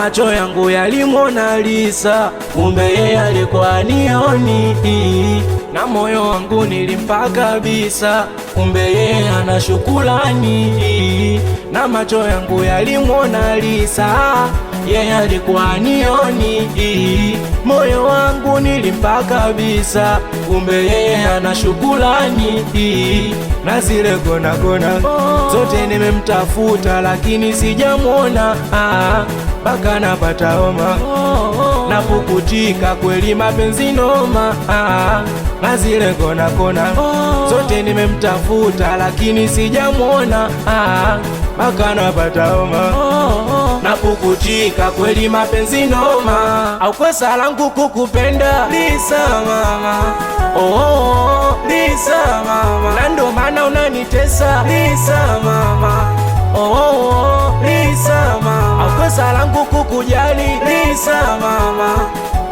macho yangu yalimwona Lisa, kumbe yeye alikuwa anioni, na moyo wangu nilimpa kabisa, kumbe yeye ana shukrani. Na macho yangu yalimwona Lisa, yeye alikuwa anioni, moyo wangu nilimpa kabisa, kumbe yeye ana shukrani. Na zile gona gona zote nimemtafuta, lakini sijamwona, mpaka napata homa napukutika, kweli mapenzi noma. Na zile gona gona zote nimemtafuta, lakini sijamwona, mpaka napata homa napukutika, kweli mapenzi noma. Au kosa langu kukupenda Lisa mama, oh Lisa mama, na ndo maana unanitesa Lisa mama, oh Lisa mama. Au kosa langu kukujali Lisa mama,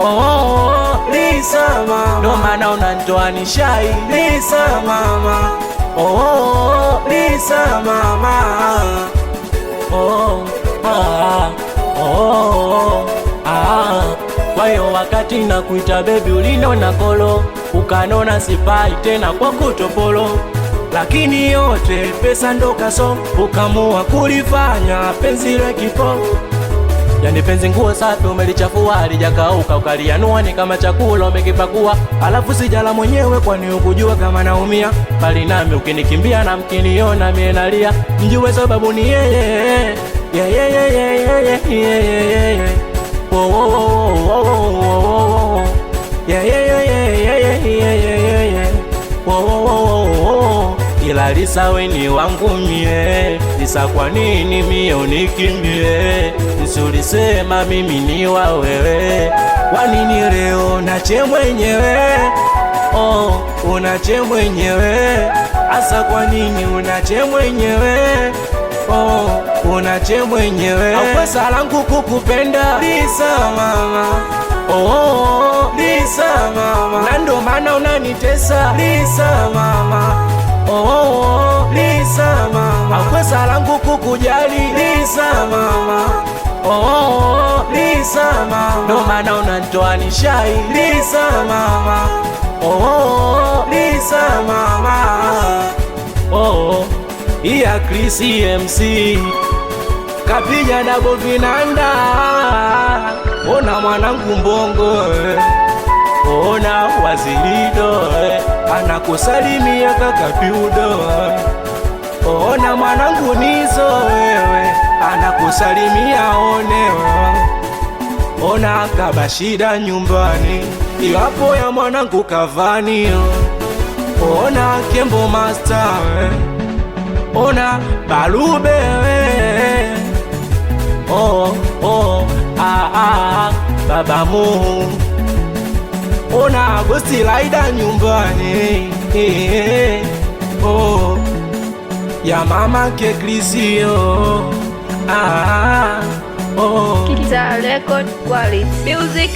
oh Lisa mama, ndo maana unanitoa nishai Lisa mama, oh Lisa mama, oh kwa hiyo wakati nakuita baby ulinona kolo, ukanona sifai tena kwa kutopolo, lakini yote pesa ndo kaso, ukamua kulifanya penzi la kipo. Yani penzi nguo safi umelichafua, halijakauka ukalianua ni kama chakula umekipakua, alafu sijala mwenyewe kwani ukujua kama naumia, bali nami ukinikimbia na mkiniona mie nalia, mjue sababu ni yeye. Ila Lisa we ni wangu mie, Lisa kwa nini mie unikimbie? Nisulisema mimi ni wa wewe, kwa nini leo nache mwenyewe? Oh, unache mwenyewe, asa kwa nini unache mwenyewe? Oh, unache mwenyewe. Au kosa langu kukupenda Lisa mama, oh Lisa mama, na ndo maana unanitesa Lisa mama, oh Lisa mama. Au kosa langu kukujali Lisa mama, oh Lisa mama, ndo maana unanitoa nishai Lisa mama, oh Lisa mama, oh iya Chris MC kapija Dabo Vinanda, ona mwanangu Mbongo, ona Wazilido anakusalimia kaka Piudo, ona mwanangu Nizo wewe anakusalimia Oneo, ona Kabashida nyumbani iwapo ya mwanangu Kavani, ona Kembo Master, ona Balube we, Baba Mu, ona Agosti Laida nyumbani, ya mama ke Crisio, Kiza Record Quality Music.